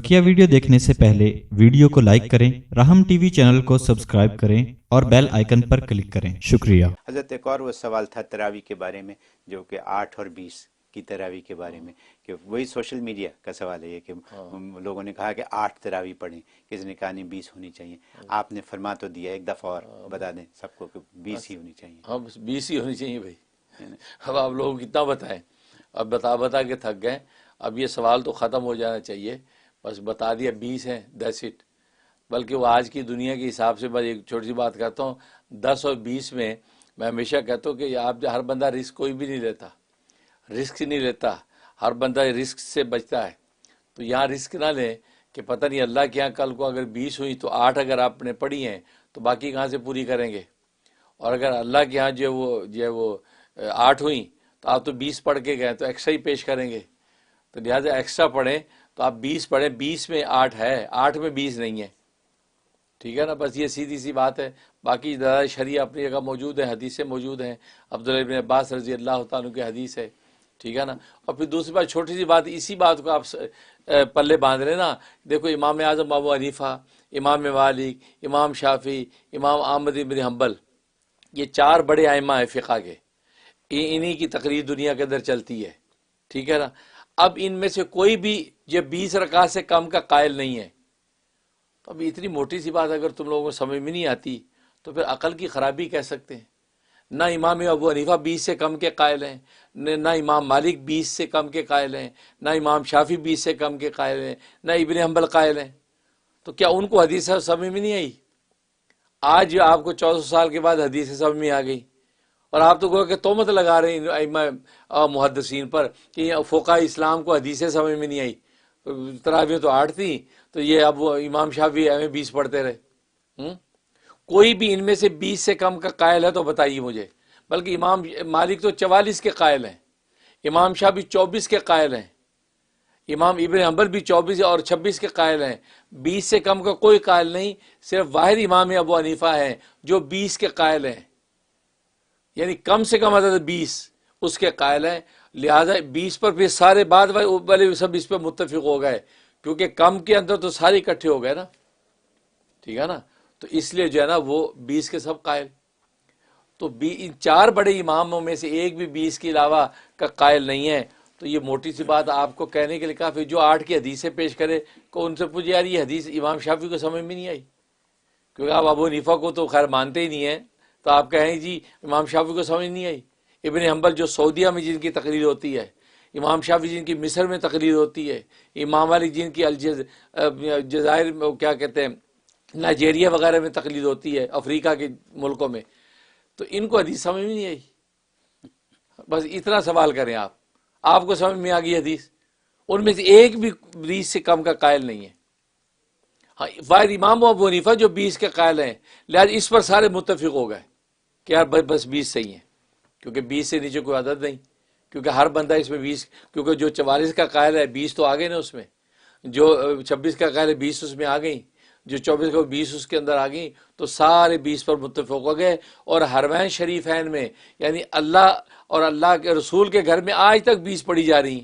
بقیہ ویڈیو دیکھنے سے پہلے ویڈیو کو لائک کریں، راہم ٹی وی چینل کو سبسکرائب کریں اور بیل آئیکن پر کلک کریں۔ شکریہ۔ حضرت ایک اور وہ سوال تھا تراویح کے بارے میں، جو کہ 8 اور 20 کی تراویح کے بارے میں، کہ وہی سوشل میڈیا کا سوال ہے یہ کہ لوگوں نے کہا کہ 8 تراویح پڑھیں، کسی نے کہا نہیں 20 ہونی چاہیے۔ آپ نے فرما تو دیا، ایک دفعہ اور بتا دیں سب کو کہ 20 ہی ہونی چاہیے۔ ہاں بس 20 ہی ہونی چاہیے بھائی۔ اب آپ لوگ کتنا بتائیں، اب بتا کے تھک گئے۔ اب یہ سوال تو ختم ہو جانا چاہیے، بس بتا دیا 20 ہیں، دیٹس اٹ۔ بلکہ وہ آج کی دنیا کے حساب سے، بس ایک چھوٹی سی بات کہتا ہوں، 10 اور 20 میں میں ہمیشہ کہتا ہوں کہ آپ ہر بندہ رسک کوئی بھی نہیں لیتا، رسک نہیں لیتا، ہر بندہ رسک سے بچتا ہے۔ تو یہاں رسک نہ لیں کہ پتہ نہیں اللہ کے یہاں کل کو اگر 20 ہوئی تو 8 اگر آپ نے پڑھی ہیں تو باقی کہاں سے پوری کریں گے، اور اگر اللہ کے ہاں جو وہ 8 ہوئیں تو آپ تو 20 پڑھ کے گئے تو ایکسٹرا ہی پیش کریں گے، تو لہٰذا ایکسٹرا پڑھیں تو آپ 20 پڑھیں، 20 میں 8 ہے، 8 میں 20 نہیں ہے، ٹھیک ہے نا۔ بس یہ سیدھی سی بات ہے۔ باقی دلائل شرعیہ اپنی جگہ موجود ہیں، حدیثیں موجود ہیں، عبداللہ ابن عباس رضی اللہ تعالیٰ کی حدیث ہے، ٹھیک ہے نا۔ اور پھر دوسری بات، چھوٹی سی بات، اسی بات کو آپ پلے باندھ رہے نا۔ دیکھو امام اعظم ابو حنیفہ، امام مالک، امام شافعی، امام احمد بن حنبل، یہ 4 بڑے ائمہ ہیں فقہ کے، انہی کی تقریر دنیا کے اندر چلتی ہے، ٹھیک ہے نا۔ اب ان میں سے کوئی بھی یہ 20 رکعت سے کم کا قائل نہیں ہے۔ تو اب اتنی موٹی سی بات اگر تم لوگوں کو سمجھ میں نہیں آتی تو پھر عقل کی خرابی کہہ سکتے ہیں۔ نہ امام ابو حنیفہ 20 سے کم کے قائل ہیں، نہ امام مالک 20 سے کم کے قائل ہیں، نہ امام شافعی 20 سے کم کے قائل ہیں، نہ ابن حنبل قائل ہیں۔ تو کیا ان کو حدیث سمجھ میں نہیں آئی؟ آج آپ کو 1400 سال کے بعد حدیث سمجھ میں آ گئی، اور آپ تو گویا کہ تہمت لگا رہے ہیں ائمہ محدثین پر کہ فقہاء اسلام کو حدیثیں سمجھ میں نہیں آئی۔ تراویح تو 8 تھیں، تو یہ اب وہ امام شافعی ہمیں 20 پڑھتے رہے۔ کوئی بھی ان میں سے 20 سے کم کا قائل ہے تو بتائیے مجھے۔ بلکہ امام مالک تو 44 کے قائل ہیں، امام شافعی 24 کے قائل ہیں، امام ابن حنبل بھی 24 اور 26 کے قائل ہیں۔ 20 سے کم کا کوئی قائل نہیں، صرف واحد امام ابو حنیفہ ہیں جو 20 کے قائل ہیں، یعنی کم سے کم عدد 20 اس کے قائل ہیں۔ لہذا 20 پر پھر سارے بعد والے سب اس پہ متفق ہو گئے، کیونکہ کم کے اندر تو سارے اکٹھے ہو گئے نا، ٹھیک ہے نا۔ تو اس لیے جو ہے نا وہ 20 کے سب قائل۔ تو ان 4 بڑے اماموں میں سے ایک بھی 20 کے علاوہ کا قائل نہیں ہے۔ تو یہ موٹی سی بات آپ کو کہنے کے لیے کہا۔ پھر جو 8 کی حدیثیں پیش کرے کو ان سے پوچھے یار یہ حدیث امام شافعی کو سمجھ میں نہیں آئی، کیونکہ آپ ابو حنیفہ کو تو خیر مانتے ہی نہیں ہیں، تو آپ کہیں جی امام شافعی کو سمجھ نہیں آئی۔ ابن حنبل جو سعودیہ میں جن کی تقریر ہوتی ہے، امام شافعی جن کی مصر میں تقریر ہوتی ہے، امام مالک جن کی جزائر میں کیا کہتے ہیں نائجیریا وغیرہ میں تقریر ہوتی ہے، افریقہ کے ملکوں میں، تو ان کو حدیث سمجھ میں نہیں آئی۔ بس اتنا سوال کریں آپ کو سمجھ میں آ گئی حدیث؟ ان میں سے ایک بھی 20 سے کم کا قائل نہیں ہے۔ ہاں واحد امام ابو حنیفہ جو 20 کے قائل ہیں، لہٰذا اس پر سارے متفق ہو گئے کہ یار بس 20 صحیح ہیں، کیونکہ 20 سے نیچے کوئی عدد نہیں، کیونکہ ہر بندہ اس میں 20، کیونکہ جو 44 کا قائل ہے 20 تو آ گئے نا اس میں، جو 26 کا قائل ہے 20 اس میں آ گئی، جو 24 کا 20 اس کے اندر آ گئی، تو سارے 20 پر متفق ہو گئے۔ اور حرمین شریفین میں، یعنی اللہ اور اللہ کے رسول کے گھر میں آج تک 20 پڑھی جا رہی ہیں۔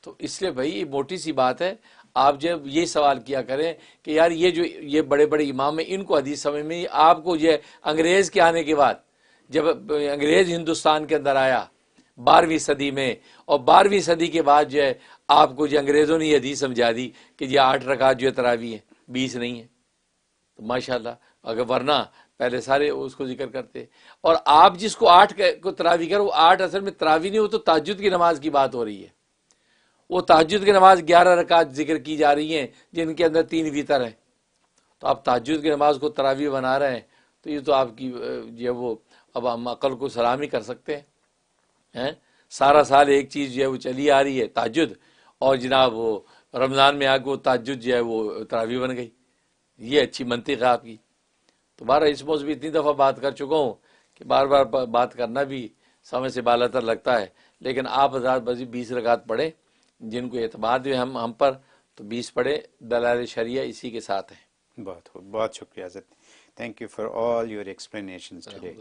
تو اس لیے بھائی یہ موٹی سی بات ہے۔ آپ جب یہ سوال کیا کریں کہ یار یہ بڑے بڑے امام ہیں، ان کو حدیث سمجھ میں نہیں، آپ کو یہ انگریز کے آنے کے بعد، جب انگریز ہندوستان کے اندر آیا 12ویں صدی میں، اور 12ویں صدی کے بعد جو ہے آپ کو جو انگریزوں نے یہ حدیث سمجھا دی کہ یہ 8 رکعت جو ہے تراویح ہے، 20 نہیں ہے، تو ماشاءاللہ اگر ورنہ پہلے سارے اس کو ذکر کرتے۔ اور آپ جس کو 8 کو تراویح کرو، وہ 8 اصل میں تراویح نہیں، وہ تو تہجد کی نماز کی بات ہو رہی ہے۔ وہ تہجد کی نماز 11 رکعت ذکر کی جا رہی ہیں جن کے اندر 3 وتر ہیں، تو آپ تہجد کی نماز کو تراویح بنا رہے ہیں، تو یہ تو آپ کی جو ہے وہ اب ہم عقل کو سلام ہی کر سکتے ہیں۔ سارا سال ایک چیز جو ہے وہ چلی آ رہی ہے تہجد، اور جناب وہ رمضان میں آ کے وہ تہجد جو ہے وہ تراویح بن گئی، یہ اچھی منطق ہے آپ کی۔ تو بارہ اس موضوع بھی اتنی دفعہ بات کر چکا ہوں کہ بار بار بات کرنا بھی سمے سے بالا تر لگتا ہے، لیکن آپ حضرات بس 20 رکعت پڑھیں، جن کو اعتماد ہے ہم پر، تو 20 پڑھے، دلائل شرعیہ اسی کے ساتھ ہیں۔ بہت شکریہ حضرت، thank you for all your explanations today.